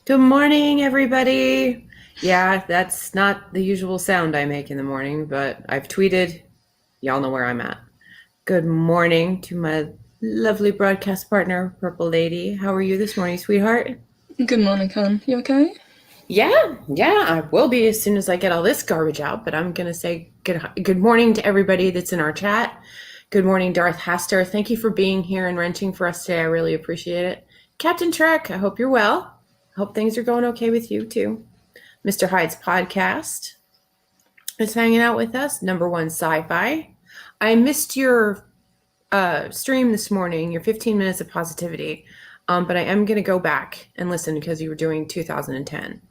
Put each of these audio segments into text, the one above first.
Good morning, everybody. Yeah, that's not the usual sound I make in the morning, but I've tweeted. Y'all know where I'm at. Good morning to my lovely broadcast partner, Purple Lady. How are you this morning, sweetheart? Good morning, Con. You okay? Yeah, I will be as soon as I get all this garbage out, but I'm going to say good morning to everybody that's in our chat. Good morning, Darth Haster. Thank you for being here and wrenching for us today. I really appreciate it. Captain Trek, I hope you're well. Hope things are going okay with you too. Mr. Hyde's podcast is hanging out with us. Number one sci-fi. I missed your stream this morning, your 15 minutes of positivity, but I am going to go back and listen because you were doing 2010,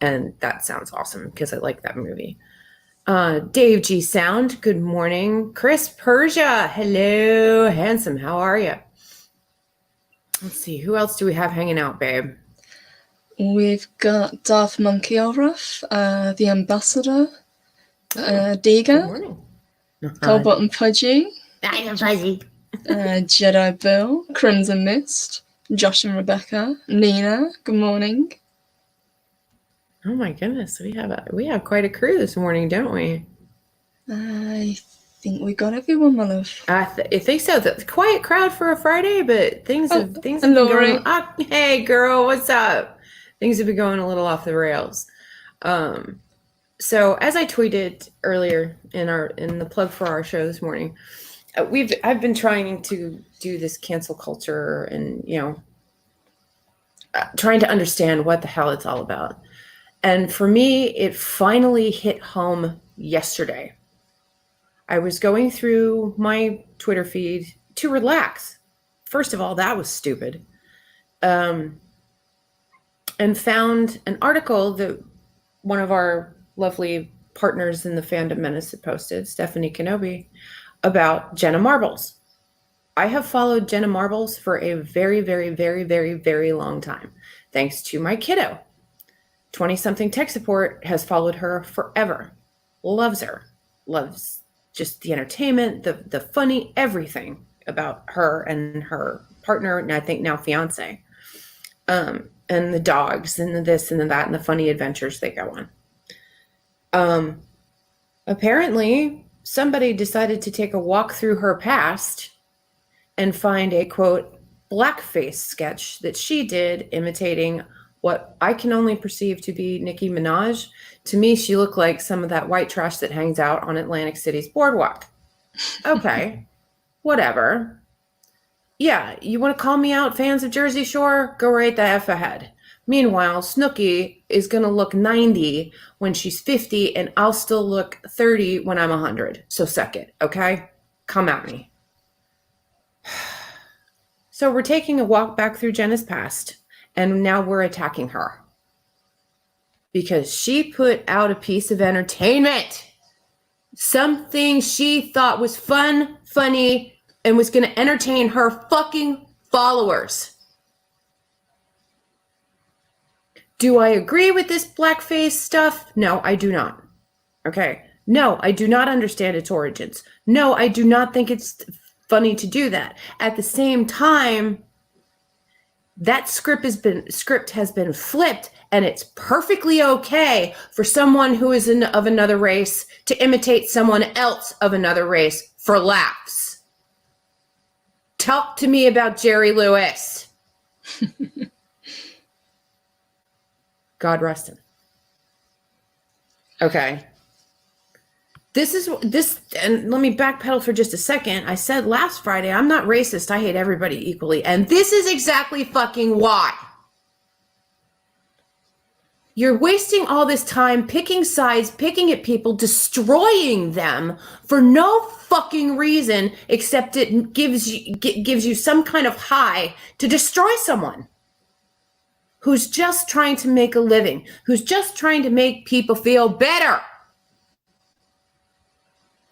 and that sounds awesome because I like that movie. Dave G. Sound, good morning. Chris Persia, hello, handsome. How are you? Let's see, who else do we have hanging out, babe? We've got Darth Monkey Olaf, the Ambassador, Good Diga, morning. Colbot and Pudgy, I am Fuzzy. Jedi Bill, Crimson Mist, Josh and Rebecca, Nina. Good morning. Oh my goodness, we have quite a crew this morning, don't we? I think we got everyone, my love. I think so. The quiet crowd for a Friday, but things have been Lori. going. Hey, girl, what's up? Things have been going a little off the rails. So as I tweeted earlier in the plug for our show this morning, I've been trying to do this cancel culture and trying to understand what the hell it's all about. And for me, it finally hit home yesterday. I was going through my Twitter feed to relax. First of all, that was stupid. And found an article that one of our lovely partners in the Fandom Menace had posted, Stephanie Kenobi, about Jenna Marbles. I have followed Jenna Marbles for a very, very, very, very, very long time, thanks to my kiddo. 20-something tech support has followed her forever. Loves her. Loves just the entertainment, the funny, everything about her and her partner, and I think now fiance. And the dogs and the this and the that and the funny adventures they go on. Apparently, somebody decided to take a walk through her past and find a, quote, blackface sketch that she did imitating what I can only perceive to be Nicki Minaj. To me, she looked like some of that white trash that hangs out on Atlantic City's boardwalk. Okay, whatever. Yeah, you want to call me out, fans of Jersey Shore? Go right the F ahead. Meanwhile, Snooki is going to look 90 when she's 50, and I'll still look 30 when I'm 100. So suck it, okay? Come at me. So we're taking a walk back through Jenna's past, and now we're attacking her. Because she put out a piece of entertainment. Something she thought was fun, funny, and was going to entertain her fucking followers. Do I agree with this blackface stuff? No, I do not. Okay. No, I do not understand its origins. No, I do not think it's funny to do that. At the same time, that script has been flipped, and it's perfectly okay for someone who is of another race to imitate someone else of another race for laughs. Talk to me about Jerry Lewis. God rest him. Okay. This, and let me backpedal for just a second. I said last Friday, I'm not racist. I hate everybody equally. And this is exactly fucking why. You're wasting all this time picking sides, picking at people, destroying them for no fucking reason except it gives you some kind of high to destroy someone who's just trying to make a living, who's just trying to make people feel better.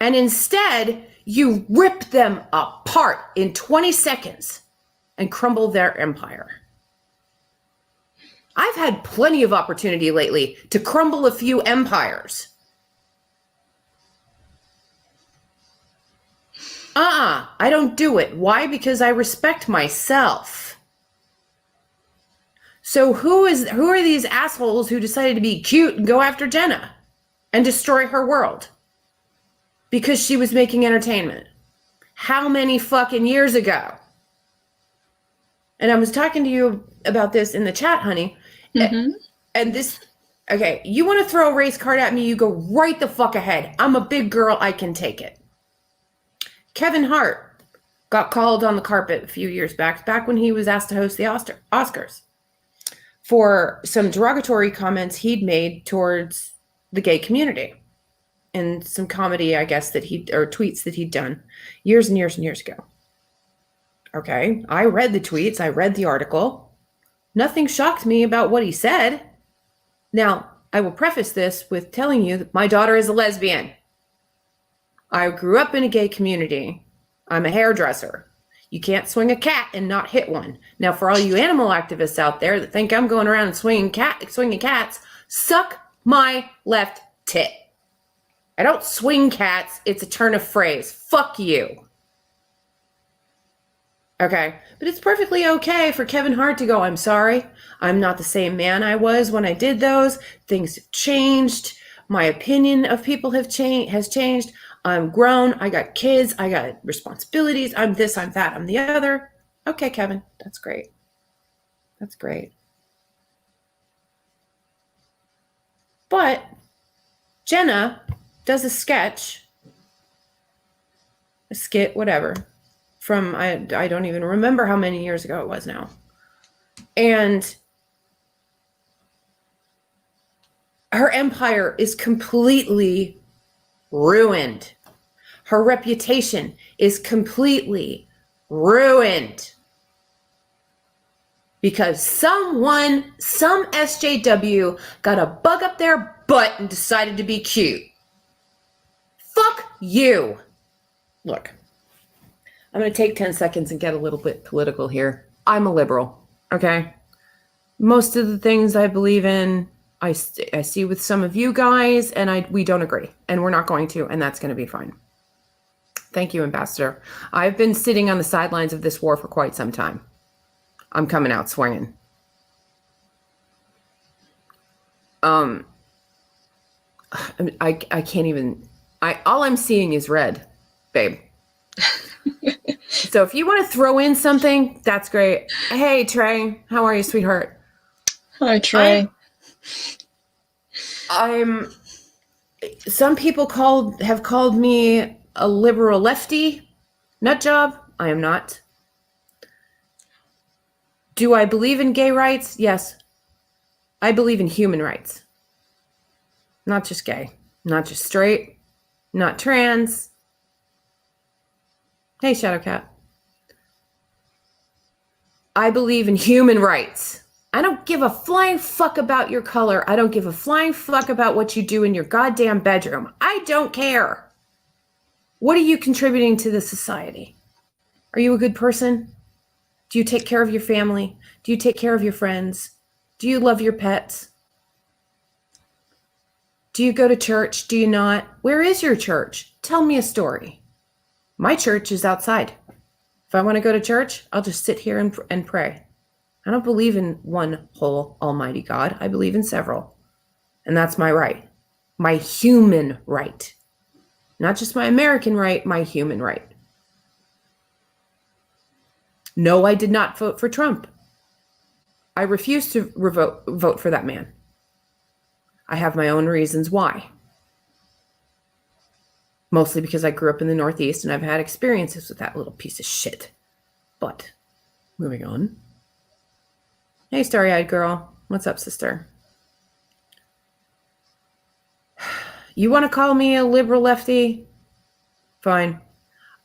And instead, you rip them apart in 20 seconds and crumble their empire. I've had plenty of opportunity lately to crumble a few empires. I don't do it. Why? Because I respect myself. So who are these assholes who decided to be cute and go after Jenna and destroy her world because she was making entertainment? How many fucking years ago? And I was talking to you about this in the chat, honey. Mm-hmm. And this, okay, you want to throw a race card at me, you go right the fuck ahead. I'm a big girl, I can take it. Kevin Hart got called on the carpet a few years back when he was asked to host the Oscars for some derogatory comments he'd made towards the gay community and some comedy, I guess, or tweets that he'd done years and years and years ago. Okay, I read the tweets, I read the article. Nothing shocked me about what he said. Now, I will preface this with telling you that my daughter is a lesbian. I grew up in a gay community. I'm a hairdresser. You can't swing a cat and not hit one. Now, for all you animal activists out there that think I'm going around and swinging cats, suck my left tit. I don't swing cats. It's a turn of phrase. Fuck you. Okay, but it's perfectly okay for Kevin Hart to go, I'm sorry. I'm not the same man I was when I did those. Things have changed. My opinion of people has changed. I'm grown. I got kids. I got responsibilities. I'm this, I'm that, I'm the other. Okay, Kevin, that's great. That's great. But Jenna does a skit, whatever, from, I don't even remember how many years ago it was now. And her empire is completely ruined. Her reputation is completely ruined. Because some SJW got a bug up their butt and decided to be cute. Fuck you. Look, I'm going to take 10 seconds and get a little bit political here. I'm a liberal, okay? Most of the things I believe in, I see with some of you guys, and we don't agree, and we're not going to, and that's going to be fine. Thank you, Ambassador. I've been sitting on the sidelines of this war for quite some time. I'm coming out swinging. I can't even, all I'm seeing is red, babe. So if you want to throw in something, that's great. Hey, Trey, how are you, sweetheart? Hi, Trey. Some people have called me a liberal lefty nut job. I am not. Do I believe in gay rights? Yes. I believe in human rights. Not just gay, not just straight, not trans. Hey, Shadowcat. I believe in human rights. I don't give a flying fuck about your color. I don't give a flying fuck about what you do in your goddamn bedroom. I don't care. What are you contributing to the society? Are you a good person? Do you take care of your family? Do you take care of your friends? Do you love your pets? Do you go to church? Do you not? Where is your church? Tell me a story. My church is outside. If I want to go to church, I'll just sit here and pray. I don't believe in one whole almighty God. I believe in several. And that's my right. My human right. Not just my American right, my human right. No, I did not vote for Trump. I refuse to vote for that man. I have my own reasons why. Mostly because I grew up in the Northeast and I've had experiences with that little piece of shit. But, moving on. Hey, starry-eyed girl. What's up, sister? You want to call me a liberal lefty? Fine.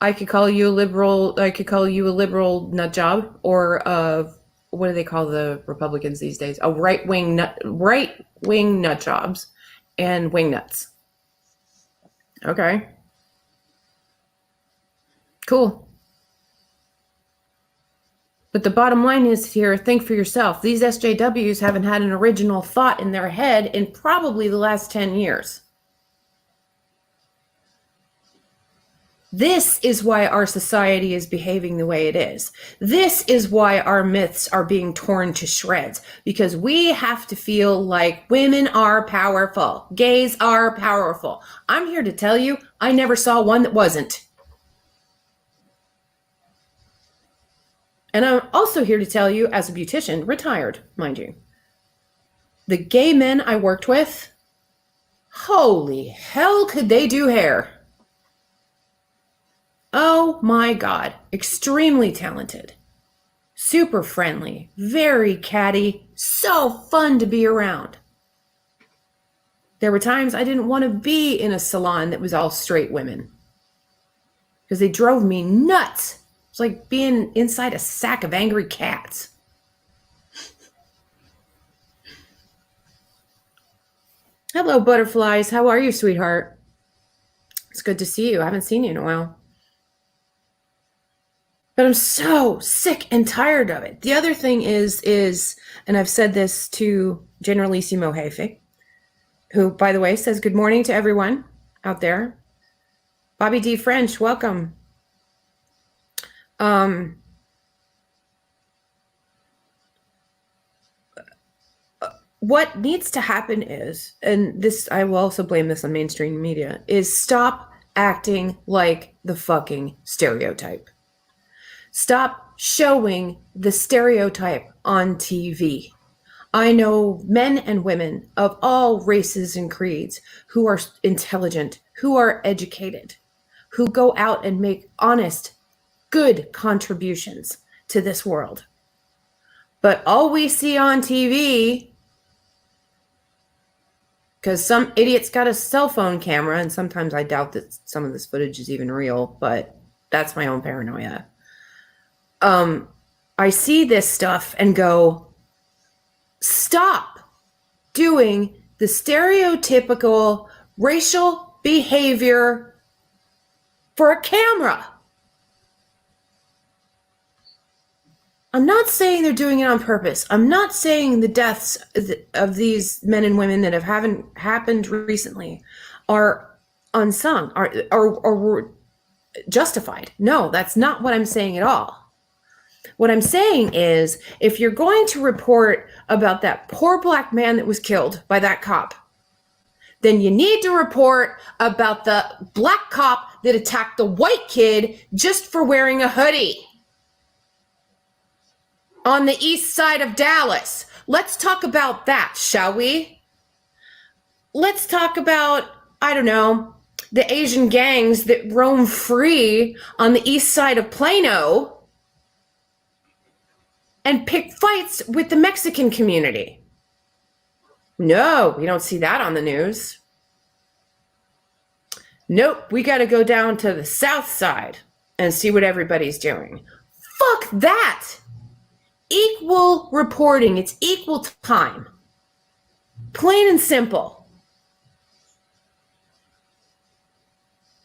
I could call you a liberal nut job, or what do they call the Republicans these days? A right-wing nut jobs and wing nuts. Okay. Cool. But the bottom line is here, think for yourself. These SJWs haven't had an original thought in their head in probably the last 10 years. This is why our society is behaving the way it is. This is why our myths are being torn to shreds, because we have to feel like women are powerful. Gays are powerful. I'm here to tell you, I never saw one that wasn't. And I'm also here to tell you, as a beautician, retired, mind you, the gay men I worked with, holy hell, could they do hair? Oh my God, extremely talented, super friendly, very catty, so fun to be around. There were times I didn't want to be in a salon that was all straight women because they drove me nuts. It's like being inside a sack of angry cats. Hello, butterflies. How are you, sweetheart? It's good to see you. I haven't seen you in a while. But I'm so sick and tired of it. The other thing is, and I've said this to Generalissimo Hefe, who, by the way, says good morning to everyone out there. Bobby D. French, welcome. What needs to happen is, and this, I will also blame this on mainstream media, is stop acting like the fucking stereotype. Stop showing the stereotype on TV. I know men and women of all races and creeds who are intelligent, who are educated, who go out and make honest, good contributions to this world. But all we see on TV, because some idiot's got a cell phone camera, and sometimes I doubt that some of this footage is even real, but that's my own paranoia. I see this stuff and go, stop doing the stereotypical racial behavior for a camera. I'm not saying they're doing it on purpose. I'm not saying the deaths of these men and women that haven't happened recently are unsung or justified. No, that's not what I'm saying at all. What I'm saying is, if you're going to report about that poor black man that was killed by that cop, then you need to report about the black cop that attacked the white kid just for wearing a hoodie on the east side of Dallas. Let's talk about that, shall we? Let's talk about, I don't know, the Asian gangs that roam free on the east side of Plano and pick fights with the Mexican community. No, we don't see that on the news. Nope, we got to go down to the south side and see what everybody's doing. Fuck that. Equal reporting. It's equal time. Plain and simple.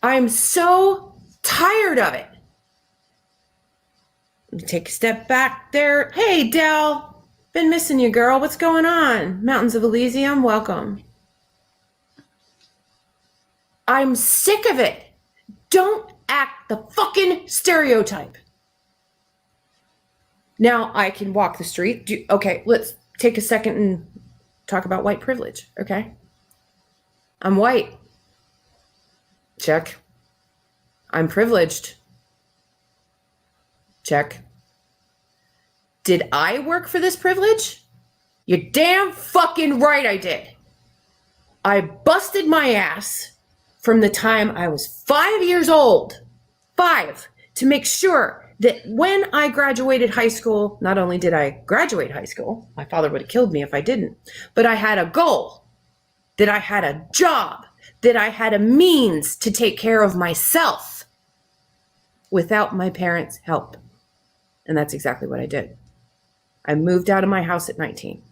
I'm so tired of it. Take a step back there. Hey, Dell. Been missing you, girl. What's going on? Mountains of Elysium, welcome. I'm sick of it. Don't act the fucking stereotype. Now I can walk the street. Okay, let's take a second and talk about white privilege, okay? I'm white. Check. I'm privileged. Check. Did I work for this privilege? You're damn fucking right I did. I busted my ass from the time I was 5 years old, 5, to make sure that when I graduated high school, not only did I graduate high school, my father would have killed me if I didn't, but I had a goal, that I had a job, that I had a means to take care of myself without my parents' help. And that's exactly what I did. I moved out of my house at 19.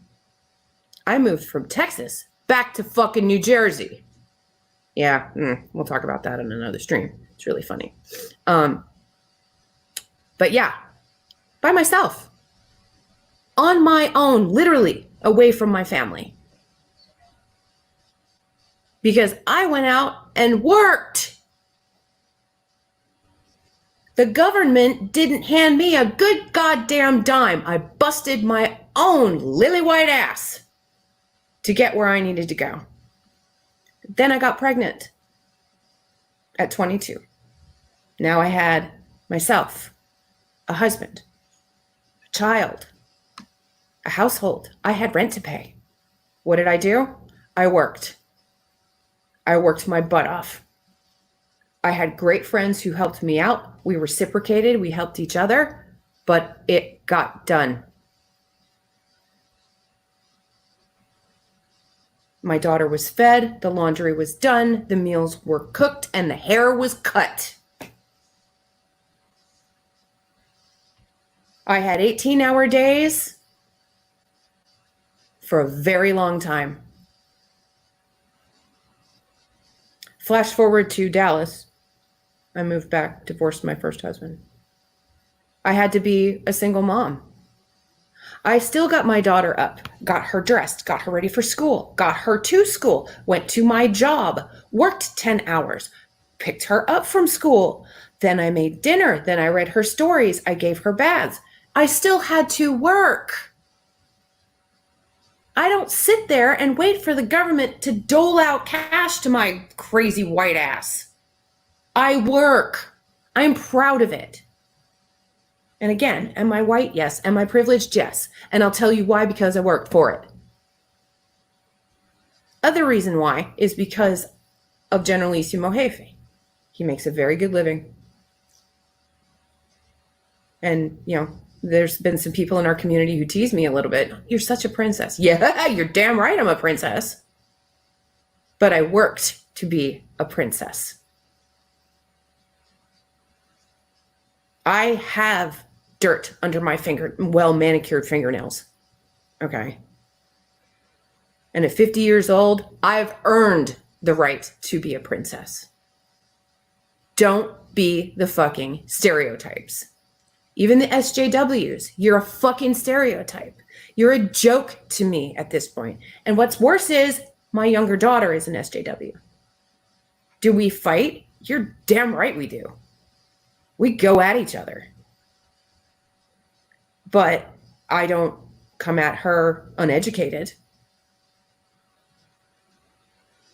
I moved from Texas back to fucking New Jersey. Yeah, we'll talk about that on another stream. It's really funny. But yeah, by myself, on my own, literally away from my family. Because I went out and worked. The government didn't hand me a good goddamn dime. I busted my own lily white ass to get where I needed to go. Then I got pregnant at 22. Now I had myself, a husband, a child, a household. I had rent to pay. What did I do? I worked. I worked my butt off. I had great friends who helped me out. We reciprocated, we helped each other, but it got done. My daughter was fed, the laundry was done, the meals were cooked, and the hair was cut. I had 18-hour days for a very long time. Flash forward to Dallas. I moved back, divorced my first husband. I had to be a single mom. I still got my daughter up, got her dressed, got her ready for school, got her to school, went to my job, worked 10 hours, picked her up from school. Then I made dinner. Then I read her stories. I gave her baths. I still had to work. I don't sit there and wait for the government to dole out cash to my crazy white ass. I work. I'm proud of it. And again, am I white? Yes. Am I privileged? Yes. And I'll tell you why, because I worked for it. Other reason why is because of Generalissimo Hefe. He makes a very good living. And, there's been some people in our community who tease me a little bit. You're such a princess. Yeah, you're damn right I'm a princess. But I worked to be a princess. I have dirt under my well-manicured fingernails. Okay. And at 50 years old, I've earned the right to be a princess. Don't be the fucking stereotypes. Even the SJWs, you're a fucking stereotype. You're a joke to me at this point. And what's worse is my younger daughter is an SJW. Do we fight? You're damn right we do. We go at each other. But I don't come at her uneducated.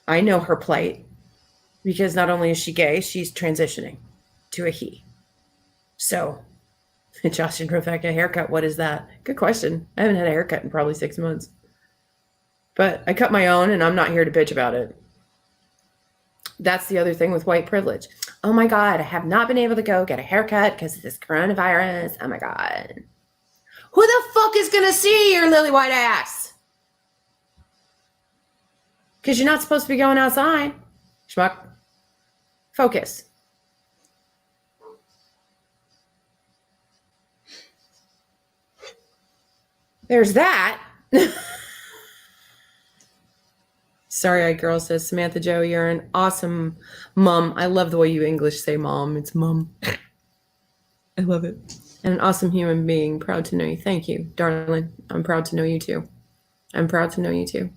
I know her plight because not only is she gay, she's transitioning to a he. So, Josh and Rebecca, haircut, what is that? Good question. I haven't had a haircut in probably 6 months. But I cut my own and I'm not here to bitch about it. That's the other thing with white privilege. Oh my God, I have not been able to go get a haircut because of this coronavirus. Oh my God. Who the fuck is going to see your lily white ass? Because you're not supposed to be going outside. Schmuck. Focus. There's that. Sorry, girl, says Samantha Joe. You're an awesome mom. I love the way you English say mom. It's mom. I love it. And an awesome human being. Proud to know you. Thank you, darling. I'm proud to know you too. I'm proud to know you too.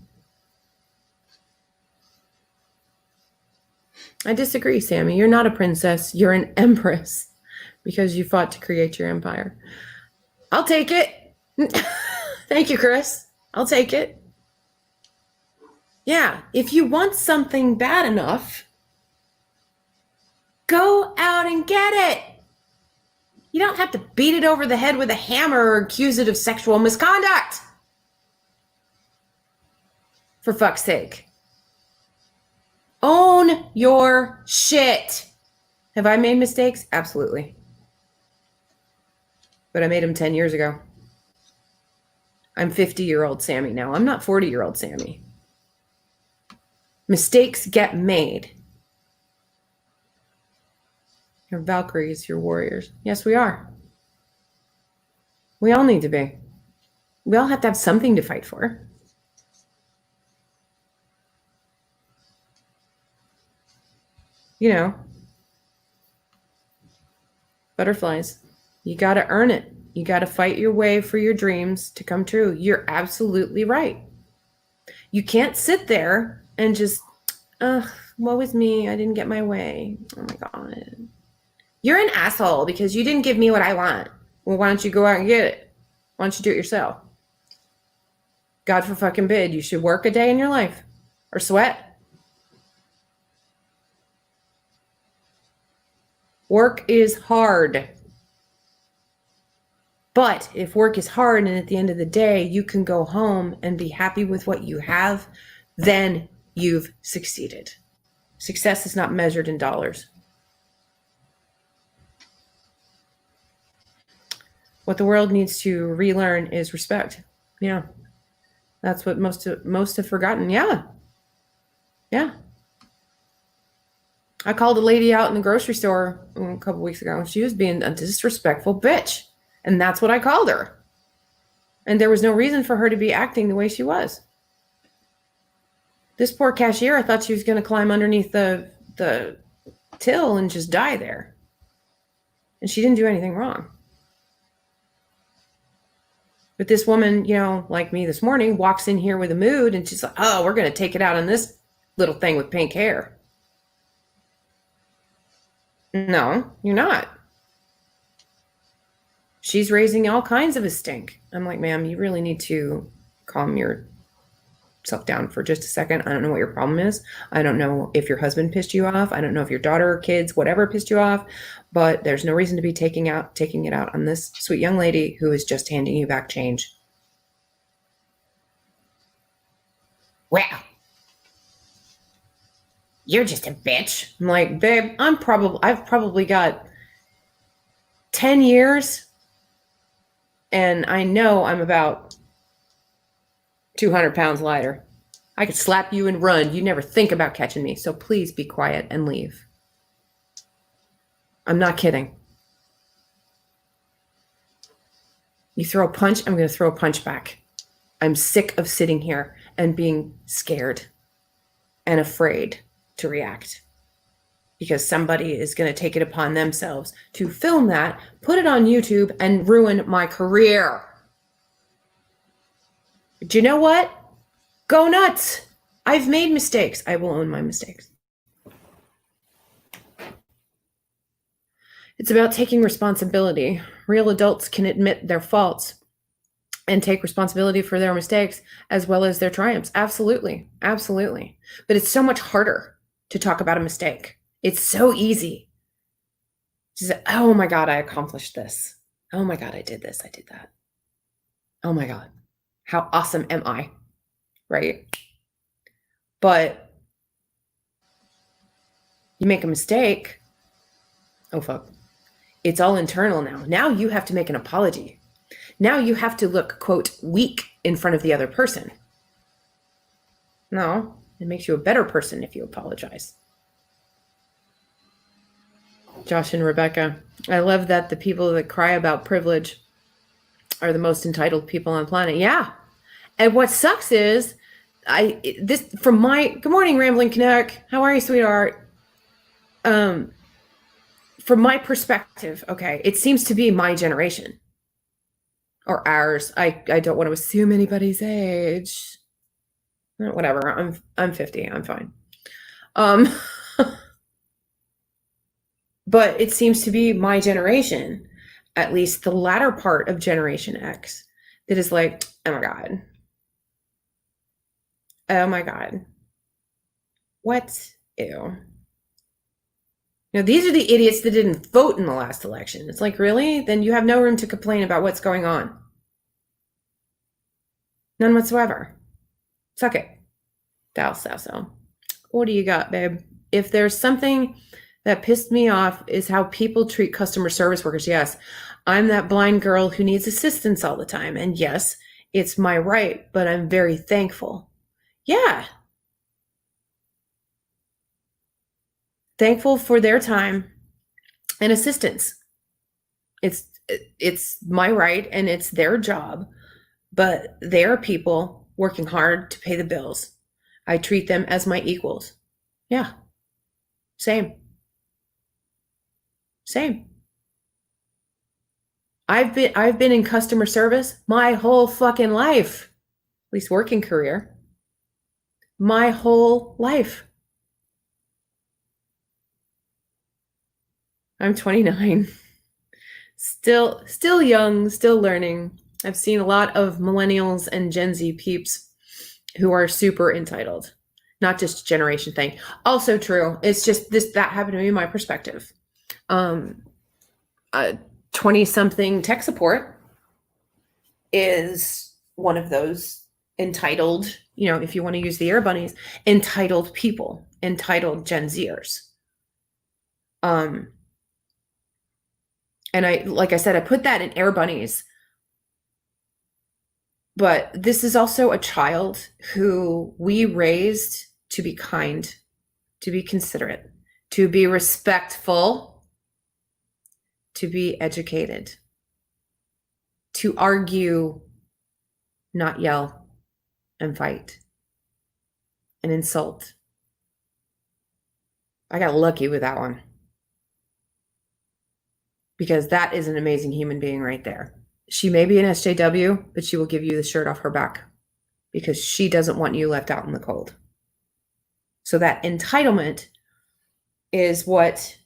I disagree, Sammy. You're not a princess. You're an empress because you fought to create your empire. I'll take it. Thank you, Chris. I'll take it. Yeah, if you want something bad enough, go out and get it. You don't have to beat it over the head with a hammer or accuse it of sexual misconduct. For fuck's sake. Own your shit. Have I made mistakes? Absolutely. But I made them 10 years ago. I'm 50-year-old Sammy now. I'm not 40-year-old Sammy. Mistakes get made. You're Valkyries, you're warriors. Yes, we are. We all need to be. We all have to have something to fight for. Butterflies. You got to earn it. You got to fight your way for your dreams to come true. You're absolutely right. You can't sit there and just, woe is me. I didn't get my way. Oh my God. You're an asshole because you didn't give me what I want. Well, why don't you go out and get it? Why don't you do it yourself? God for fucking bid, you should work a day in your life or sweat. Work is hard. But if work is hard and at the end of the day you can go home and be happy with what you have, then you've succeeded. Success is not measured in dollars. What the world needs to relearn is respect. Yeah. That's what most have forgotten. Yeah. Yeah. I called a lady out in the grocery store a couple weeks ago. She was being a disrespectful bitch. And that's what I called her. And there was no reason for her to be acting the way she was. This poor cashier, I thought she was going to climb underneath the till and just die there. And she didn't do anything wrong. But this woman, like me this morning, walks in here with a mood and she's like, oh, we're going to take it out on this little thing with pink hair. No, you're not. She's raising all kinds of a stink. I'm like, ma'am, you really need to calm yourself down for just a second. I don't know what your problem is. I don't know if your husband pissed you off. I don't know if your daughter or kids, whatever pissed you off, but there's no reason to be taking it out on this sweet young lady who is just handing you back change. Wow. You're just a bitch. I'm like, babe, I've probably got 10 years and I know I'm about 200 pounds lighter. I could slap you and run. You never think about catching me. So please be quiet and leave. I'm not kidding. You throw a punch, I'm going to throw a punch back. I'm sick of sitting here and being scared and afraid to react because somebody is going to take it upon themselves to film that, put it on YouTube, and ruin my career. But you know what? Go nuts. I've made mistakes. I will own my mistakes. It's about taking responsibility. Real adults can admit their faults and take responsibility for their mistakes as well as their triumphs. Absolutely. Absolutely. But it's so much harder to talk about a mistake. It's so easy. Just, oh my God, I accomplished this. Oh my God, I did this. I did that. Oh my God, how awesome am I? Right? But you make a mistake. Oh, fuck. It's all internal now. Now you have to make an apology. Now you have to look, quote, weak in front of the other person. No, it makes you a better person if you apologize. Josh and Rebecca, I love that the people that cry about privilege are the most entitled people on the planet. Yeah. And what sucks is good morning, Rambling Canuck. How are you, sweetheart? From my perspective, okay, it seems to be my generation or ours. I don't want to assume anybody's age. Whatever. I'm 50. I'm fine. But it seems to be my generation, at least the latter part of Generation X, that is like, oh my God. Oh my God. What? Ew. These are the idiots that didn't vote in the last election. It's like, really? Then you have no room to complain about what's going on. None whatsoever. Suck it. So. What do you got, babe? If there's something that pissed me off is how people treat customer service workers. Yes, I'm that blind girl who needs assistance all the time. And yes, it's my right, but I'm very thankful. Yeah. Thankful for their time and assistance. It's my right and it's their job, but they are people working hard to pay the bills. I treat them as my equals. Yeah. Same. I've been in customer service my whole fucking life, at least working career. My whole life. I'm 29. Still young, still learning. I've seen a lot of millennials and Gen Z peeps who are super entitled. Not just a generation thing. Also true. It's just that happened to me, my perspective. 20-something tech support is one of those entitled, if you want to use the Air Bunnies, entitled people, entitled Gen Zers. And like I said, I put that in Air Bunnies. But this is also a child who we raised to be kind, to be considerate, to be respectful, to be educated, to argue, not yell and fight and insult. I got lucky with that one. Because that is an amazing human being right there. She may be an SJW, but she will give you the shirt off her back because she doesn't want you left out in the cold. So that entitlement is what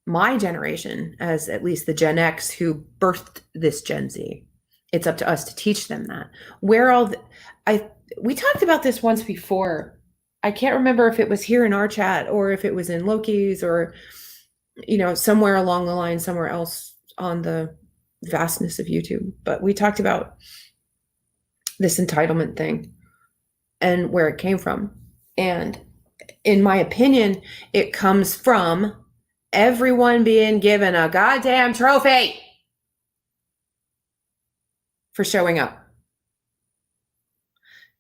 my generation, as at least the Gen X who birthed this Gen Z, it's up to us to teach them that. We talked about this once before. I can't remember if it was here in our chat or if it was in Loki's or, somewhere along the line, somewhere else on the vastness of YouTube. But we talked about this entitlement thing and where it came from. And in my opinion, it comes from everyone being given a goddamn trophy for showing up.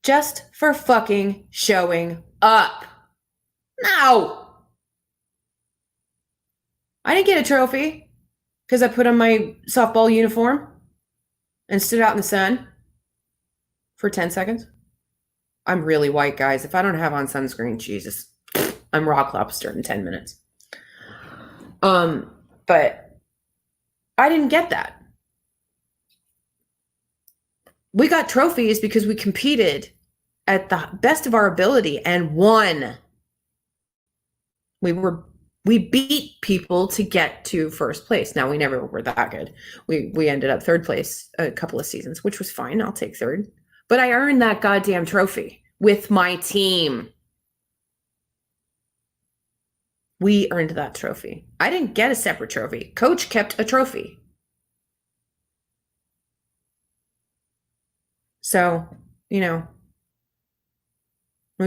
Just for fucking showing up. No. I didn't get a trophy because I put on my softball uniform and stood out in the sun for 10 seconds. I'm really white, guys. If I don't have on sunscreen, Jesus, I'm rock lobster in 10 minutes. But I didn't get that. We got trophies because we competed at the best of our ability and won. We beat people to get to first place. Now, we never were that good. We ended up third place a couple of seasons, which was fine. I'll take third. But I earned that goddamn trophy with my team. We earned that trophy. I didn't get a separate trophy. Coach kept a trophy. So, we've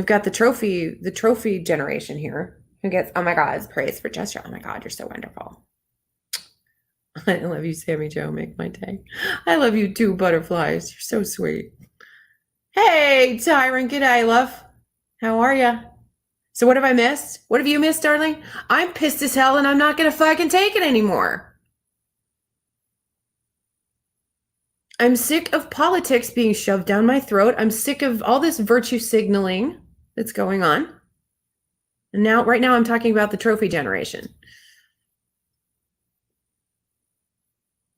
got the trophy generation here who gets, oh my God, praise for gesture. Oh my God, you're so wonderful. I love you, Sammy Joe. Make my day. I love you too, butterflies. You're so sweet. Hey, Tyron. G'day, love. How are you? So what have I missed? What have you missed, darling? I'm pissed as hell and I'm not going to fucking take it anymore. I'm sick of politics being shoved down my throat. I'm sick of all this virtue signaling that's going on. And right now I'm talking about the trophy generation.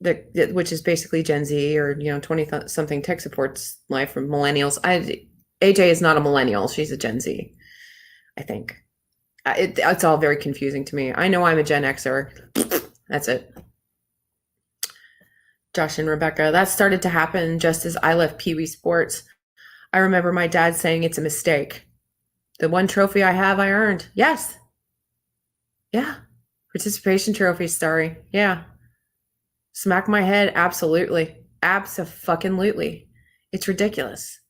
Which is basically Gen Z or, 20-something tech supports life from millennials. AJ is not a millennial. She's a Gen Z, I think. It's all very confusing to me. I know I'm a Gen Xer. That's it. Josh and Rebecca, that started to happen just as I left Pee Wee Sports. I remember my dad saying it's a mistake. The one trophy I have, I earned. Yes. Yeah. Participation trophy, Starry. Yeah. Smack my head. Absolutely. Abso-fucking-lutely. It's ridiculous.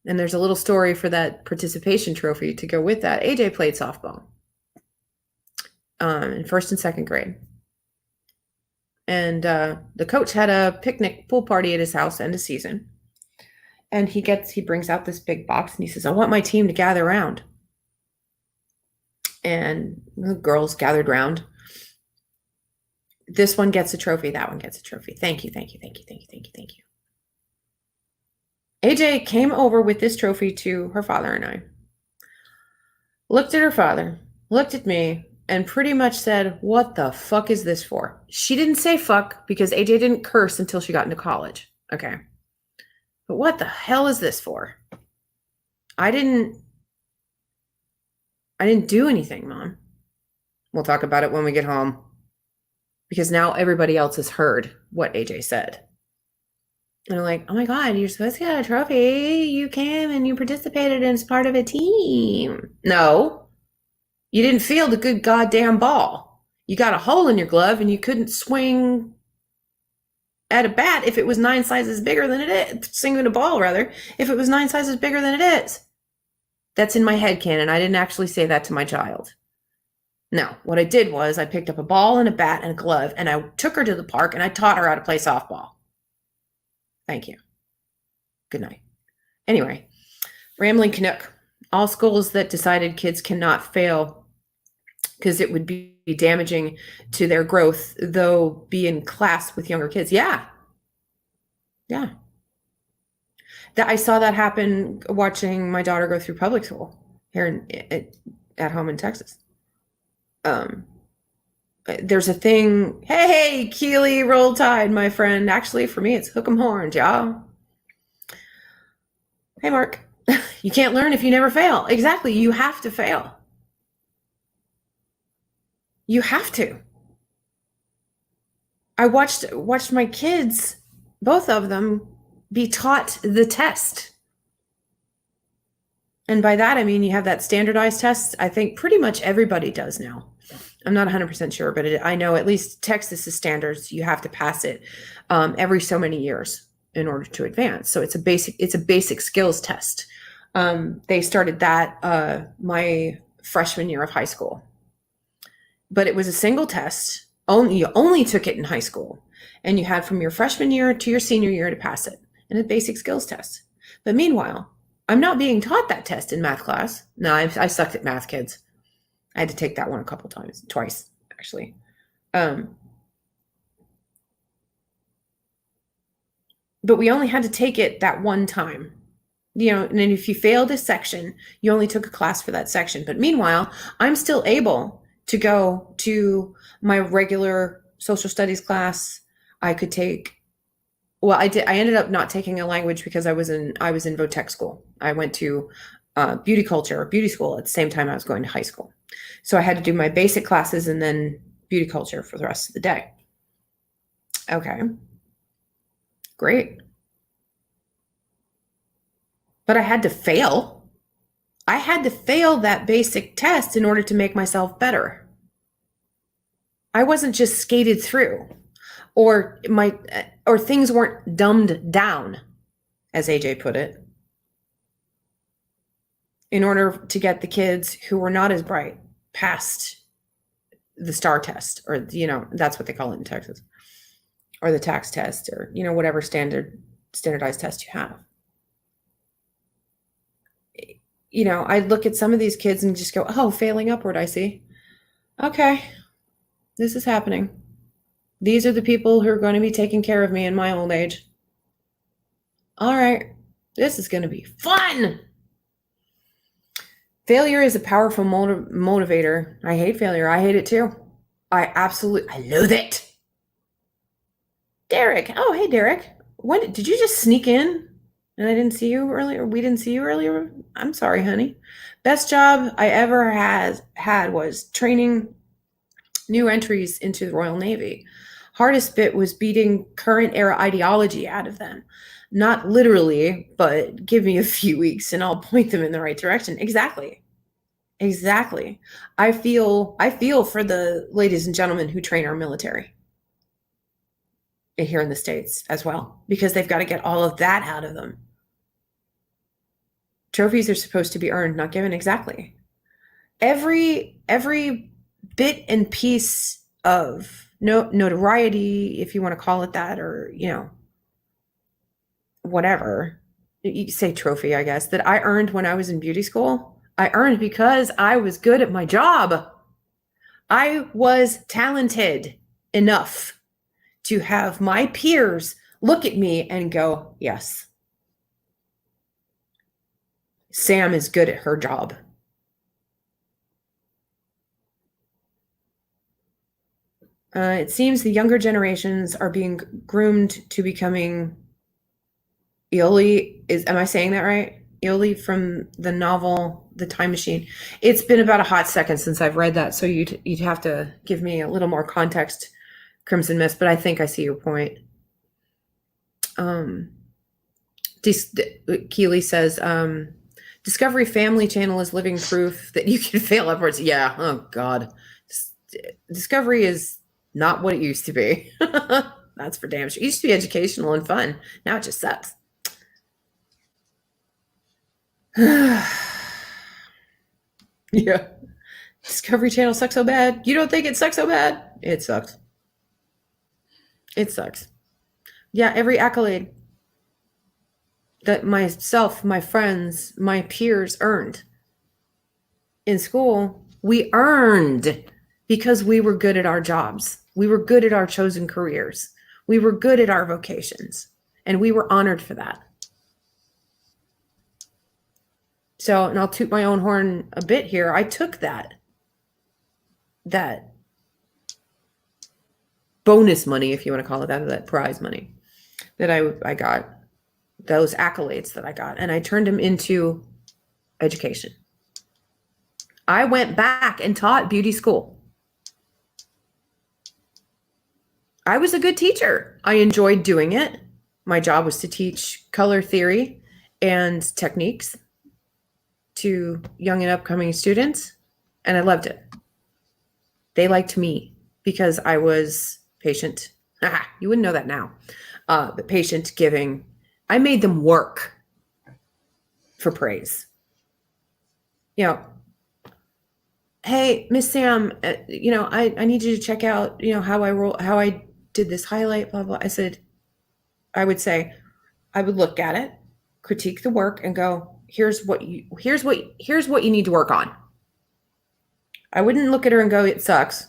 And there's a little story for that participation trophy to go with that. AJ played softball in first and second grade. And the coach had a picnic pool party at his house end of season. And he brings out this big box and he says, I want my team to gather around. And the girls gathered around. This one gets a trophy. That one gets a trophy. Thank you, thank you, thank you, thank you, thank you, thank you. AJ came over with this trophy to her father and I. Looked at her father, looked at me, and pretty much said, what the fuck is this for? She didn't say fuck because AJ didn't curse until she got into college. Okay. But what the hell is this for? I didn't do anything, Mom. We'll talk about it when we get home. Because now everybody else has heard what AJ said. And I'm like, oh my God, you're supposed to get a trophy. You came and you participated as part of a team. No, you didn't field a good goddamn ball. You got a hole in your glove and you couldn't swing at a bat if it was 9 sizes bigger than it is. Swinging a ball, rather, if it was 9 sizes bigger than it is. That's in my head canon. I didn't actually say that to my child. No, what I did was I picked up a ball and a bat and a glove and I took her to the park and I taught her how to play softball. Thank you. Good night. Anyway, Rambling Canuck. All schools that decided kids cannot fail because it would be damaging to their growth, though be in class with younger kids. Yeah. That I saw that happen watching my daughter go through public school here at home in Texas. There's a thing. Hey, Keely, roll tide, my friend. Actually, for me, it's hook 'em horns, y'all. Hey, Mark. You can't learn if you never fail. Exactly. You have to fail. You have to. I watched my kids, both of them, be taught the test. And by that, I mean you have that standardized test. I think pretty much everybody does now. I'm not 100% sure, but I know at least Texas's standards, you have to pass it every so many years in order to advance. So it's a basic skills test. They started that my freshman year of high school, but it was a single test. You only took it in high school, and you had from your freshman year to your senior year to pass it, and a basic skills test. But meanwhile, I'm not being taught that test in math class. No, I sucked at math, kids. I had to take that one twice, actually. But we only had to take it that one time. And then if you failed a section, you only took a class for that section. But meanwhile, I'm still able to go to my regular social studies class. I could take, well, I ended up not taking a language because I was in VOTEC school. I went to beauty school at the same time I was going to high school. So I had to do my basic classes and then beauty culture for the rest of the day. Okay. Great. But I had to fail. I had to fail that basic test in order to make myself better. I wasn't just skated through, or things weren't dumbed down, as AJ put it, in order to get the kids who were not as bright past the STAR test, or that's what they call it in Texas, or the tax test, or whatever standardized test you have. I look at some of these kids and just go, oh, failing upward, I see. Okay, this is happening. These are the people who are going to be taking care of me in my old age. All right, this is going to be fun. Failure is a powerful motivator. I hate failure. I hate it too. I loathe it. Derek. Oh, hey, Derek. When did you just sneak in? And I didn't see you earlier. We didn't see you earlier. I'm sorry, honey. Best job I ever had was training new entries into the Royal Navy. Hardest bit was beating current era ideology out of them. Not literally, but give me a few weeks and I'll point them in the right direction. Exactly. I feel for the ladies and gentlemen who train our military here in the States as well, because they've got to get all of that out of them. Trophies are supposed to be earned, not given. Exactly. Every bit and piece of notoriety, if you want to call it that, or whatever you say, trophy, I guess, that I earned when I was in beauty school, I earned because I was good at my job. I was talented enough to have my peers look at me and go, yes, Sam is good at her job. It seems the younger generations are being groomed to becoming Ioli. Am I saying that right? Ioli from the novel the time machine. It's been about a hot second since I've read that, so you'd have to give me a little more context, Crimson Mist. But I think I see your point. Keely says, Discovery Family Channel is living proof that you can fail upwards. Yeah. Oh God. Discovery is not what it used to be. That's for damn sure. It used to be educational and fun. Now it just sucks. Yeah. Discovery Channel sucks so bad. You don't think it sucks so bad? It sucks. It sucks. Yeah, every accolade that myself, my friends, my peers earned in school, we earned because we were good at our jobs. We were good at our chosen careers. We were good at our vocations, and we were honored for that. So, and I'll toot my own horn a bit here. I took that bonus money, if you want to call it that, or that prize money that I got, those accolades that I got, and I turned them into education. I went back and taught beauty school. I was a good teacher. I enjoyed doing it. My job was to teach color theory and techniques to young and upcoming students, and I loved it. They liked me because I was patient. You wouldn't know that now. But patient, giving. I made them work for praise. You know, hey, Miss Sam, I need you to check out, how I did this highlight, blah, blah. I would look at it, critique the work, and go, here's what you need to work on. I wouldn't look at her and go, it sucks.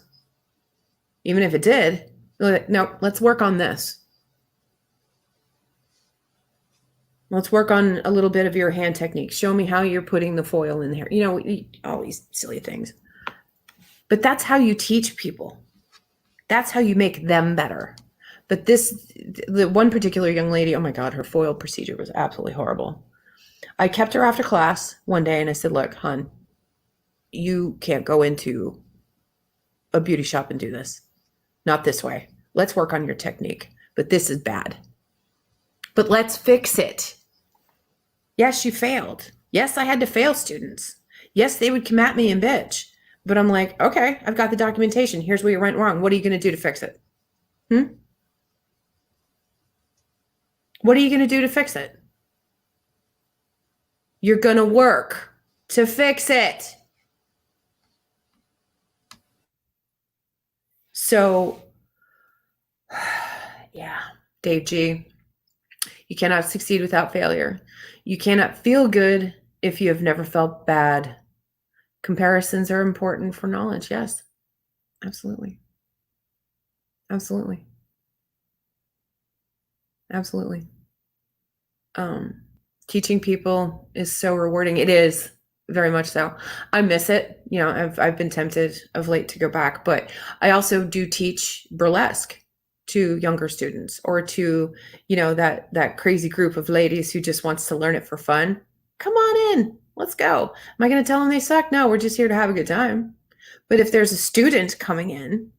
Even if it did, no, let's work on this. Let's work on a little bit of your hand technique. Show me how you're putting the foil in there. All these silly things. But that's how you teach people. That's how you make them better. But the one particular young lady, oh my God, her foil procedure was absolutely horrible. I kept her after class one day and I said, look, hon, you can't go into a beauty shop and do this. Not this way. Let's work on your technique. But this is bad. But let's fix it. Yes, you failed. Yes, I had to fail students. Yes, they would come at me and bitch. But I'm like, okay, I've got the documentation. Here's where you went wrong. What are you going to do to fix it? What are you going to do to fix it? You're going to work to fix it. So, yeah, Dave G., you cannot succeed without failure. You cannot feel good if you have never felt bad. Comparisons are important for knowledge. Yes, absolutely. Absolutely. Absolutely. Teaching people is so rewarding. It is very much so. I miss it. I've been tempted of late to go back, but I also do teach burlesque to younger students, or to, that crazy group of ladies who just wants to learn it for fun. Come on in. Let's go. Am I going to tell them they suck? No, we're just here to have a good time. But if there's a student coming in,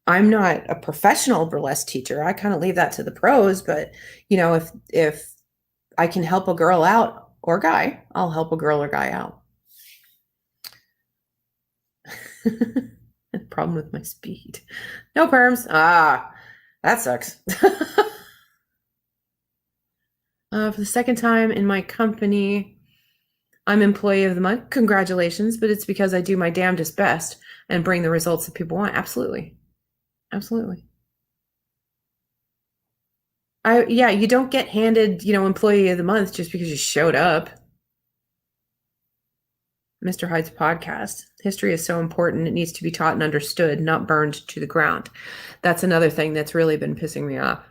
I'm not a professional burlesque teacher. I kind of leave that to the pros, but if I can help a girl out, or guy, I'll help a girl or guy out. Problem with my speed. No perms. That sucks. For the second time in my company, I'm employee of the month. Congratulations, but it's because I do my damnedest best and bring the results that people want. Absolutely. Absolutely. You don't get handed, employee of the month just because you showed up. Mr. Hyde's podcast. History is so important. It needs to be taught and understood, not burned to the ground. That's another thing that's really been pissing me off.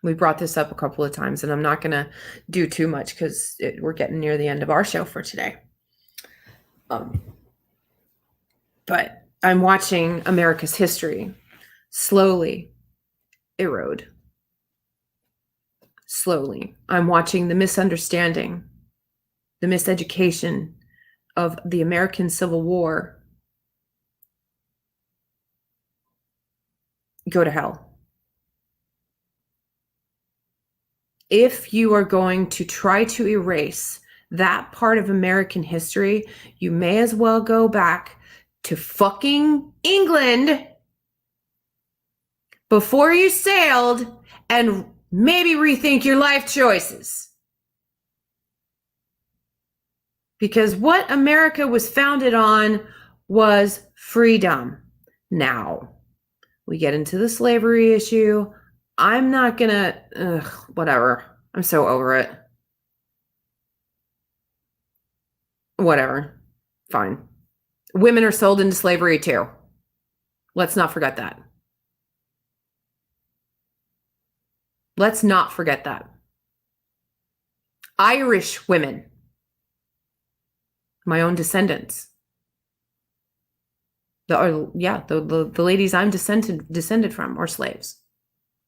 We brought this up a couple of times, and I'm not going to do too much because we're getting near the end of our show for today. But I'm watching America's history slowly erode. slowly. I'm watching the misunderstanding, the miseducation of the American Civil War go to hell. If you are going to try to erase that part of American history, you may as well go back to fucking England before you sailed and maybe rethink your life choices. Because what America was founded on was freedom. Now, we get into the slavery issue. I'm not gonna, whatever. I'm so over it. Whatever. Fine. Women are sold into slavery too. Let's not forget that. Let's not forget that. Irish women, my own descendants. The ladies I'm descended from are slaves.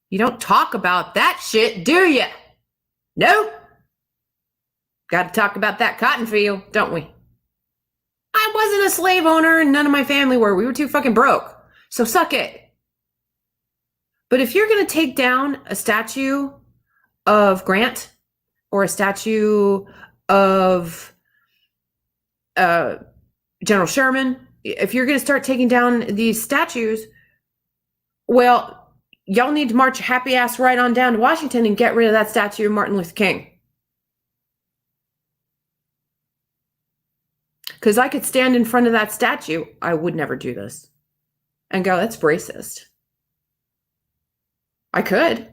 You don't talk about that shit, do you? Nope. Got to talk about that cotton field, don't we? I wasn't a slave owner and none of my family were. We were too fucking broke. So suck it. But if you're going to take down a statue of Grant or a statue of General Sherman, if you're going to start taking down these statues, well, y'all need to march happy ass right on down to Washington and get rid of that statue of Martin Luther King. Because I could stand in front of that statue, I would never do this, and go, that's racist. I could. If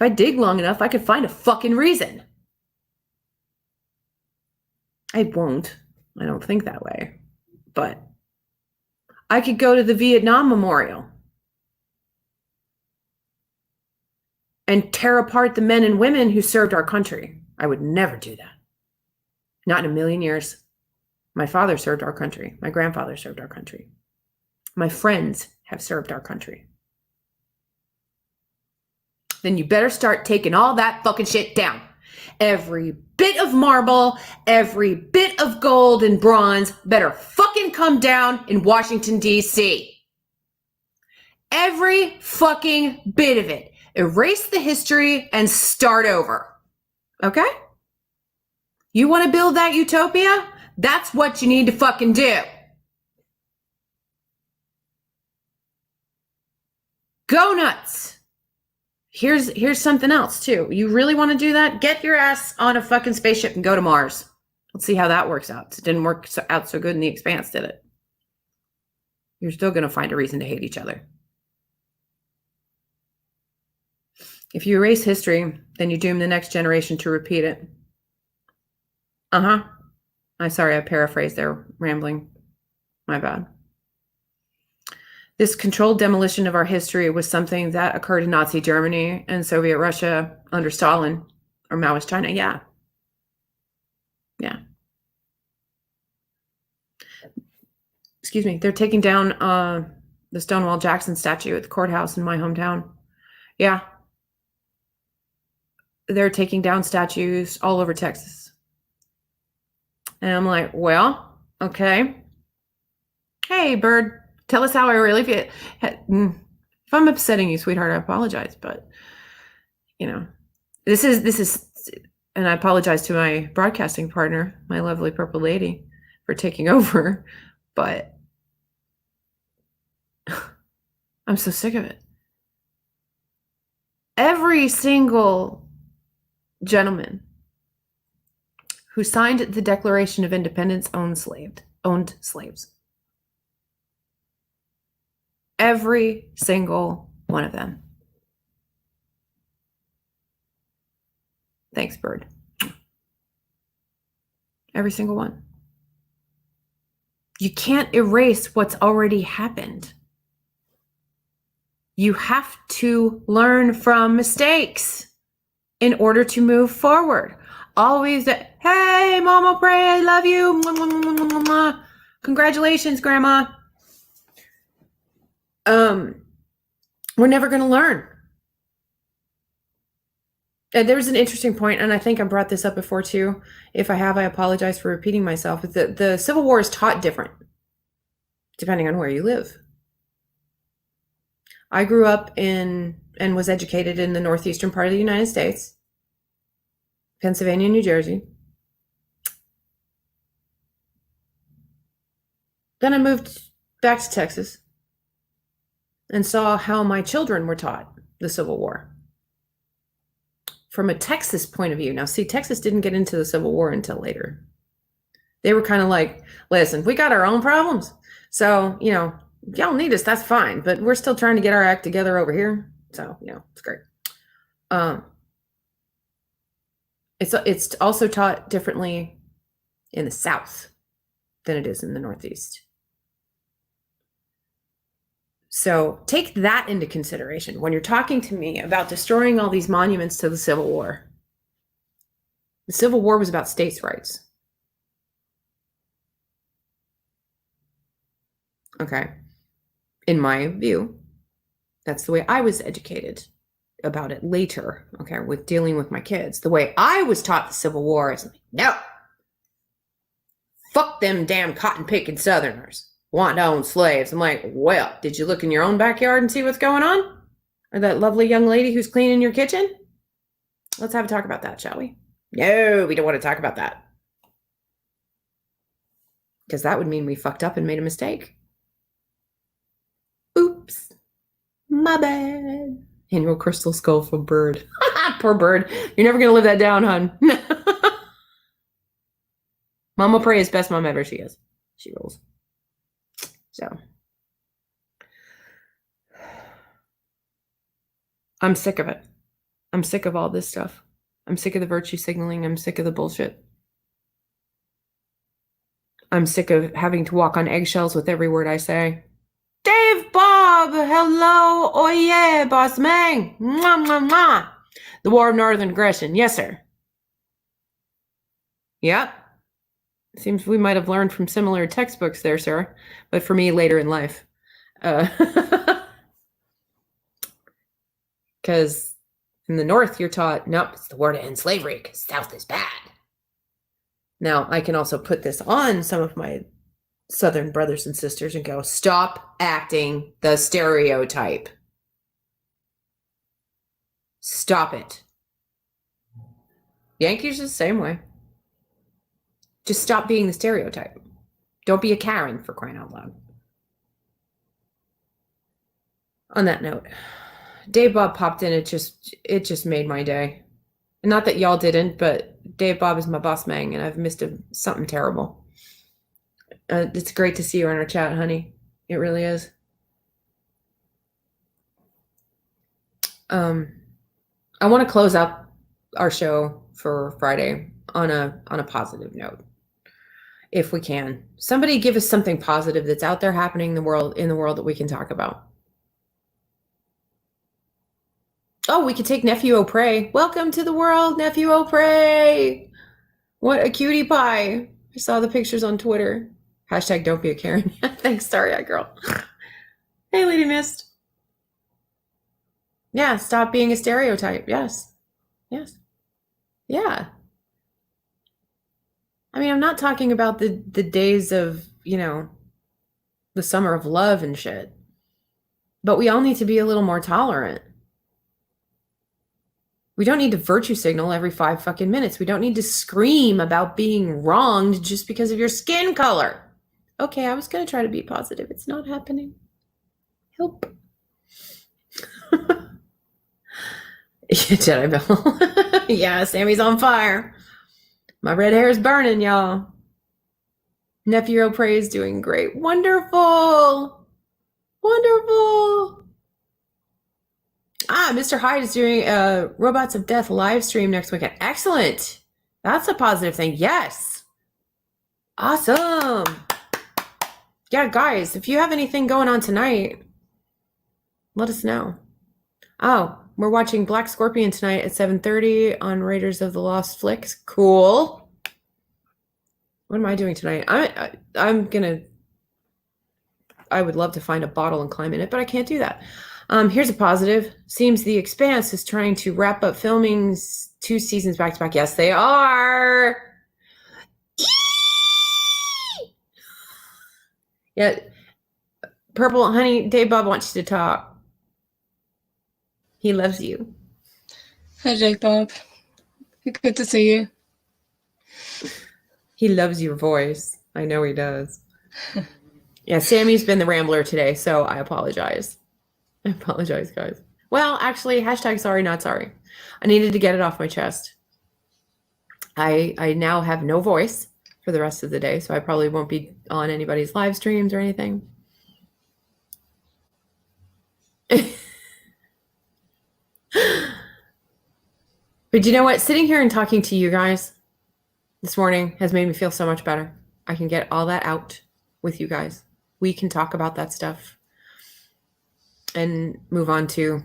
I dig long enough, I could find a fucking reason. I won't. I don't think that way. But I could go to the Vietnam Memorial and tear apart the men and women who served our country. I would never do that. Not in a million years. My father served our country. My grandfather served our country. My friends have served our country. Then you better start taking all that fucking shit down. Every bit of marble, every bit of gold and bronze better fucking come down in Washington, D.C. Every fucking bit of it. Erase the history and start over. Okay? You want to build that utopia? That's what you need to fucking do. Go nuts. Here's something else too. You really want to do that? Get your ass on a fucking spaceship and go to Mars. Let's see how that works out. It didn't work out so good in The Expanse, did it? You're still going to find a reason to hate each other. If you erase history, then you doom the next generation to repeat it. I'm sorry, I paraphrased there, rambling. My bad. This controlled demolition of our history was something that occurred in Nazi Germany and Soviet Russia under Stalin, or Maoist China. Yeah. Excuse me. They're taking down the Stonewall Jackson statue at the courthouse in my hometown. Yeah. They're taking down statues all over Texas. And I'm like, well, okay. Hey, Bird, tell us how I really feel. If I'm upsetting you, sweetheart, I apologize. But, this is, and I apologize to my broadcasting partner, my lovely purple lady, for taking over. But I'm so sick of it. Every single gentleman who signed the Declaration of Independence owned slaves. Every single one of them. Thanks, Bird. Every single one. You can't erase what's already happened. You have to learn from mistakes in order to move forward. Always, hey, Mama, pray, I love you. Mwah, mwah, mwah, mwah, mwah. Congratulations, Grandma. We're never going to learn. There was an interesting point, and I think I brought this up before too. If I have, I apologize for repeating myself. The Civil War is taught different depending on where you live. I grew up in and was educated in the northeastern part of the United States, Pennsylvania, New Jersey. Then I moved back to Texas and saw how my children were taught the Civil War from a Texas point of view. Now, see, Texas didn't get into the Civil War until later. They were kind of like, listen, we got our own problems. So, y'all need us, that's fine. But we're still trying to get our act together over here. So, it's great. It's also taught differently in the South than it is in the Northeast. So take that into consideration when you're talking to me about destroying all these monuments to the Civil War. The Civil War was about states' rights. Okay. In my view, that's the way I was educated about it later, okay, with dealing with my kids. The way I was taught the Civil War is like, no, fuck them damn cotton picking Southerners want to own slaves. I'm like, well, did you look in your own backyard and see what's going on? Or that lovely young lady who's cleaning your kitchen? Let's have a talk about that, shall we? No, we don't want to talk about that. Because that would mean we fucked up and made a mistake. Oops. My bad. Annual crystal skull for Bird. Poor Bird. You're never going to live that down, hun. Mama Pray is best mom ever. She is. She rules. So. I'm sick of it. I'm sick of all this stuff. I'm sick of the virtue signaling. I'm sick of the bullshit. I'm sick of having to walk on eggshells with every word I say. Dave Bob, hello, oh yeah, boss man. Mwah, mwah, mwah. The War of Northern Aggression, yes, sir. Yep. Seems we might have learned from similar textbooks there, sir. But for me, later in life. Because in the North, you're taught, nope, it's the war to end slavery because South is bad. Now, I can also put this on some of my Southern brothers and sisters and go, stop acting the stereotype. Stop it. Yankees are the same way. Just stop being the stereotype. Don't be a Karen, for crying out loud. On that note, Dave Bob popped in. It just made my day. And not that y'all didn't, but Dave Bob is my boss man, and I've missed something terrible. It's great to see you in our chat, honey. It really is. I want to close up our show for Friday on a positive note, if we can. Somebody give us something positive that's out there happening in the world that we can talk about. Oh, we could take Nephew O'Prey. Welcome to the world, Nephew O'Prey. What a cutie pie. I saw the pictures on Twitter. Hashtag don't be a Karen. Thanks, starry-eyed girl. Hey, Lady Mist. Yeah, stop being a stereotype. Yes. Yes. Yeah. I mean, I'm not talking about the days of, the summer of love and shit. But we all need to be a little more tolerant. We don't need to virtue signal every 5 fucking minutes. We don't need to scream about being wronged just because of your skin color. Okay, I was going to try to be positive. It's not happening. Help. Jedi Bell. Yeah, Sammy's on fire. My red hair is burning, y'all. Nephew O'Prey is doing great. Wonderful. Wonderful. Mr. Hyde is doing a Robots of Death live stream next weekend. Excellent. That's a positive thing. Yes. Awesome. Yeah, guys, if you have anything going on tonight, let us know. Oh, we're watching Black Scorpion tonight at 7:30 on Raiders of the Lost Flicks. Cool. What am I doing tonight? I would love to find a bottle and climb in it, but I can't do that. Here's a positive. Seems The Expanse is trying to wrap up filming's 2 seasons back to back. Yes, they are. Yeah, Purple, honey, Dave Bob wants you to talk. He loves you. Hi, Jake Bob. Good to see you. He loves your voice. I know he does. Yeah, Sammy's been the rambler today, so I apologize. I apologize, guys. Well, actually, hashtag sorry, not sorry. I needed to get it off my chest. I now have no voice for the rest of the day, so I probably won't be on anybody's live streams or anything. But you know what? Sitting here and talking to you guys this morning has made me feel so much better. I can get all that out with you guys. We can talk about that stuff and move on to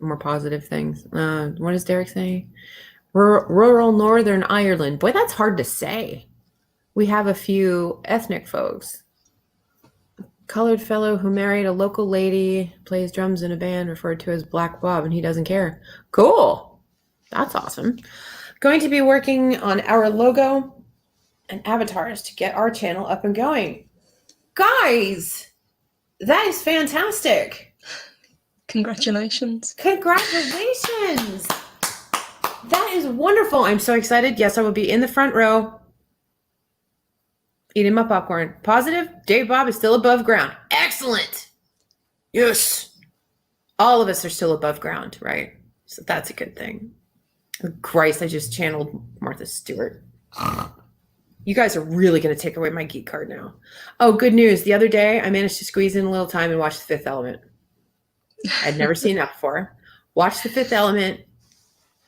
more positive things. What does Derek say? Rural Northern Ireland. Boy, that's hard to say. We have a few ethnic folks. Colored fellow who married a local lady, plays drums in a band referred to as Black Bob, and he doesn't care. Cool. That's awesome. Going to be working on our logo and avatars to get our channel up and going. Guys, that is fantastic. Congratulations. Congratulations. That is wonderful. I'm so excited. Yes, I will be in the front row eating my popcorn. Positive, Dave Bob is still above ground. Excellent. Yes. All of us are still above ground, right? So that's a good thing. Christ, I just channeled Martha Stewart. You guys are really going to take away my geek card now. Oh, good news. The other day, I managed to squeeze in a little time and watch The Fifth Element. I'd never seen that before. Watched The Fifth Element.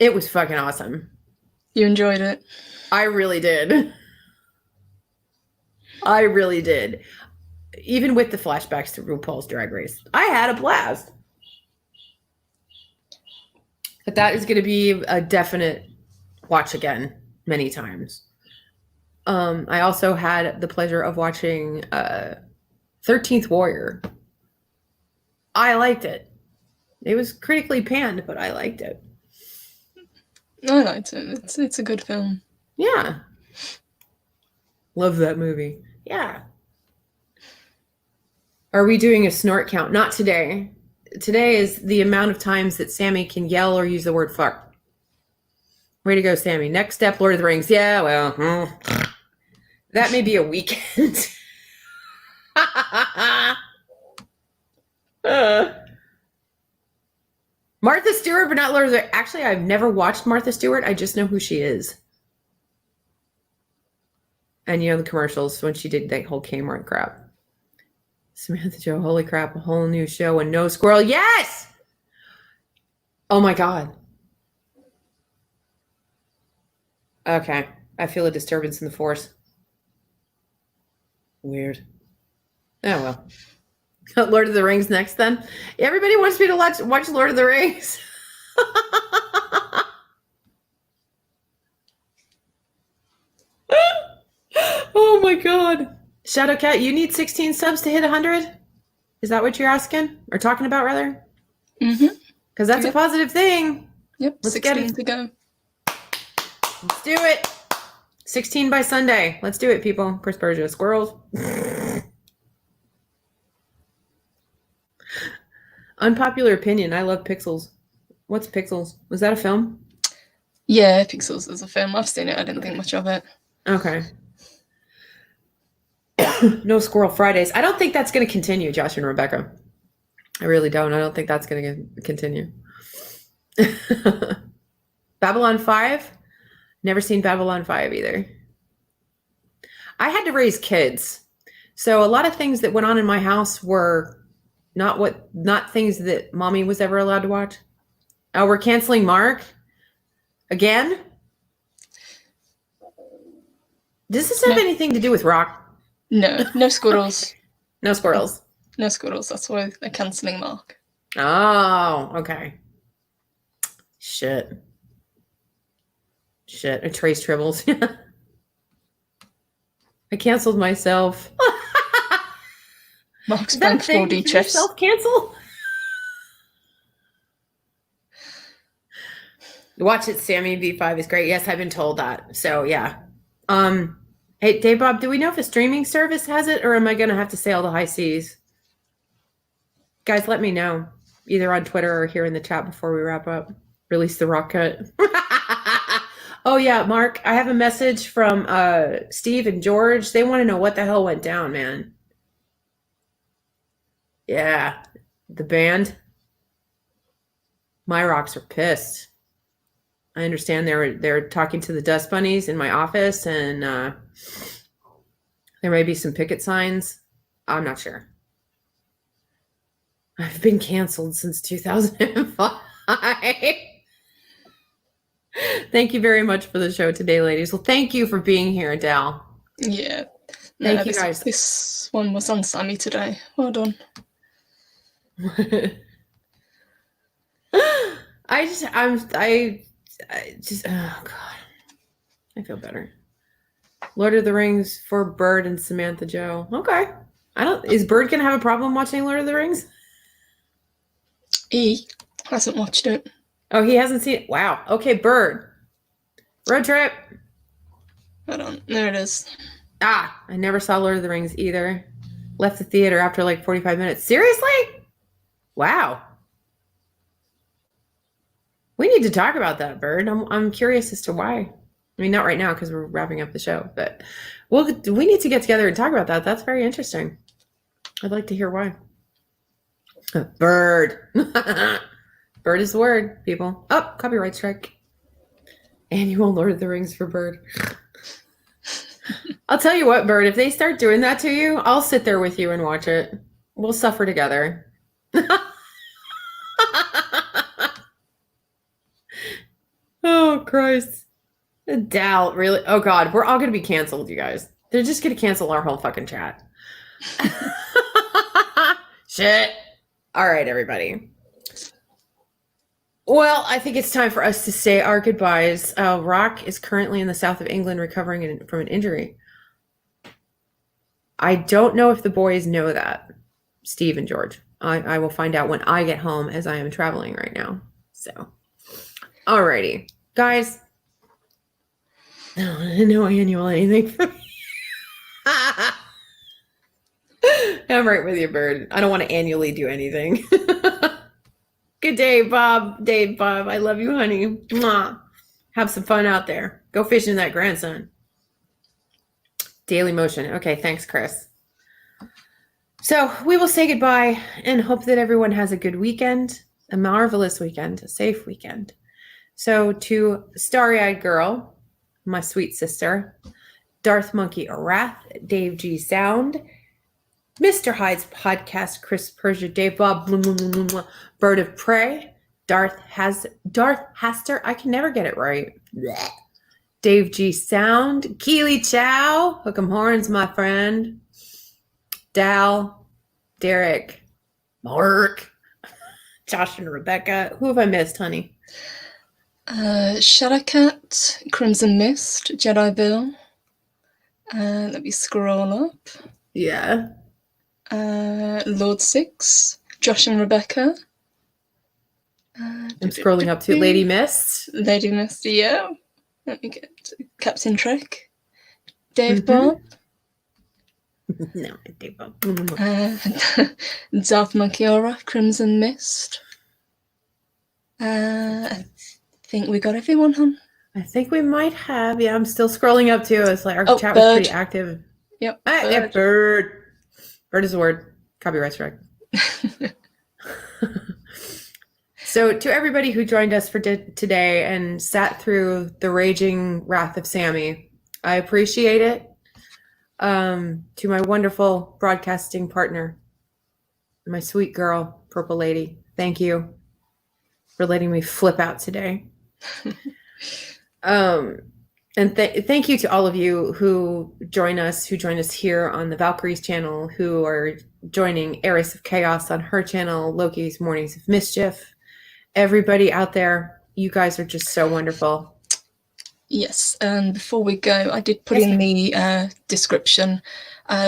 It was fucking awesome. You enjoyed it? I really did. I really did. Even with the flashbacks to RuPaul's Drag Race. I had a blast. But that is going to be a definite watch again many times. I also had the pleasure of watching 13th Warrior. I liked it. It was critically panned, but I liked it. I liked it. It's a good film. Yeah. Love that movie. Yeah. Are we doing a snort count? Not today. Today is the amount of times that Sammy can yell or use the word fuck. Way to go, Sammy. Next step, Lord of the Rings. Yeah, well, that may be a weekend. Martha Stewart, but not Lord of the Rings. Actually, I've never watched Martha Stewart. I just know who she is. And you know the commercials when she did that whole Kmart crap. Samantha Joe, holy crap, a whole new show and no squirrel. Yes! Oh my God. Okay. I feel a disturbance in the force. Weird. Oh well. Lord of the Rings next then. Everybody wants me to watch Lord of the Rings. Oh my God. Shadowcat, you need 16 subs to hit 100? Is that what you're asking? Or talking about, rather? Mm-hmm. Because that's a positive thing. Yep, Let's 16 get it. to go. Let's do it. 16 by Sunday. Let's do it, people. Perspersia. Squirrels. Unpopular opinion. I love Pixels. What's Pixels? Was that a film? Yeah, Pixels is a film. I've seen it. I didn't think much of it. Okay. No Squirrel Fridays. I don't think that's going to continue, Josh and Rebecca. I really don't. I don't think that's going to continue. Babylon 5? Never seen Babylon 5 either. I had to raise kids. So a lot of things that went on in my house were not things that mommy was ever allowed to watch. Oh, we're canceling Mark? Again? Does this have anything to do with rock? No squirrels. No squirrels. No squirrels. That's why they're cancelling Mark. Oh, okay. Shit. Or Trace Tribbles. I canceled myself. Mark's playing 4D chess. Self-cancel? Watch it. Sammy V5 is great. Yes, I've been told that. So yeah. Hey, Dave Bob, do we know if a streaming service has it, or am I going to have to sail the high seas? Guys, let me know either on Twitter or here in the chat before we wrap up. Release the rock cut. Oh yeah, Mark, I have a message from Steve and George. They want to know what the hell went down, man. Yeah, the band. My rocks are pissed. I understand they're talking to the Dust Bunnies in my office, and there may be some picket signs. I'm not sure. I've been canceled since 2005. Thank you very much for the show today, ladies. Well, thank you for being here, Dal. Yeah. Thank you, guys. This one was on Sammy today. Well done. I just, oh God, I feel better. Lord of the Rings for Bird and Samantha Joe. Okay. Is Bird gonna have a problem watching Lord of the Rings? He hasn't watched it. Oh, he hasn't seen it. Wow. Okay, Bird. Road trip. Hold on. There it is. I never saw Lord of the Rings either. Left the theater after like 45 minutes. Seriously? Wow. We need to talk about that, Bird. I'm curious as to why. I mean, not right now because we're wrapping up the show, but we need to get together and talk about that. That's very interesting. I'd like to hear why. Bird. Bird is the word, people. Oh, copyright strike. Annual Lord of the Rings for Bird. I'll tell you what, Bird, if they start doing that to you, I'll sit there with you and watch it. We'll suffer together. Oh, Christ. Doubt, really? Oh, God. We're all going to be canceled, you guys. They're just going to cancel our whole fucking chat. Shit. All right, everybody. Well, I think it's time for us to say our goodbyes. Rock is currently in the south of England recovering from an injury. I don't know if the boys know that, Steve and George. I will find out when I get home, as I am traveling right now. So, alrighty. Guys, no annual anything for me. I'm right with you, Bird. I don't want to annually do anything. Good day, Bob. Dave, Bob. I love you, honey. Mwah. Have some fun out there. Go fishing that grandson. Daily Motion. Okay, thanks, Chris. So we will say goodbye and hope that everyone has a good weekend, a marvelous weekend, a safe weekend. So to Starry-Eyed Girl, my sweet sister, Darth Monkey Arath, Dave G Sound, Mr. Hyde's podcast, Chris Persia, Dave Bob, blah, blah, blah, blah, Bird of Prey, Darth Haster, I can never get it right. Blech. Dave G Sound, Keely Chow, Hook 'em Horns, my friend, Dal, Derek, Mark, Josh and Rebecca. Who have I missed, honey? Shadowcat, Crimson Mist, Jedi Bill. Let me scroll up. Yeah. Lord Six, Josh and Rebecca. I'm scrolling up to Lady Mist. Lady Mist, yeah. Let me get Captain Trek. Dave Bob. No, Dave Bob. Darth Monkey Aura, Crimson Mist. I think we got everyone, hon. I think we might have. Yeah, I'm still scrolling up too. It's like our chat was Bird. pretty active. Yep. Yeah, Bird. Bird is the word. Copyright strike. So to everybody who joined us for today and sat through the raging wrath of Sammy, I appreciate it. To my wonderful broadcasting partner, my sweet girl, Purple Lady, thank you for letting me flip out today. And thank you to all of you who join us here on the Valkyries channel, who are joining Eris of Chaos on her channel, Loki's Mornings of Mischief. Everybody out there, you guys are just so wonderful. Yes, and before we go, I did put in the description.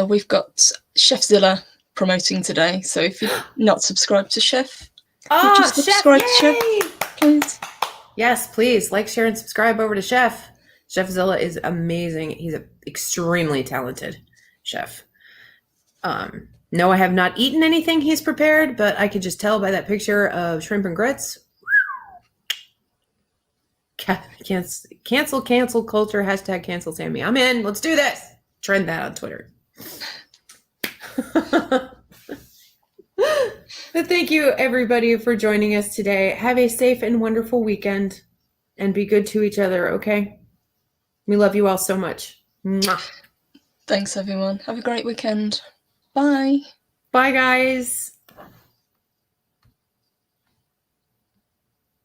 We've got Chefzilla promoting today, so if you're not subscribed to Chef, just subscribe to Chef, please. Yes, please like, share, and subscribe over to Chef. Chef Zilla is amazing. He's an extremely talented chef. No, I have not eaten anything he's prepared, but I could just tell by that picture of shrimp and grits. Cancel culture. Hashtag cancel Sammy. I'm in. Let's do this. Trend that on Twitter. But thank you, everybody, for joining us today. Have a safe and wonderful weekend, and be good to each other, okay? We love you all so much. Mwah. Thanks, everyone. Have a great weekend. Bye. Bye, guys.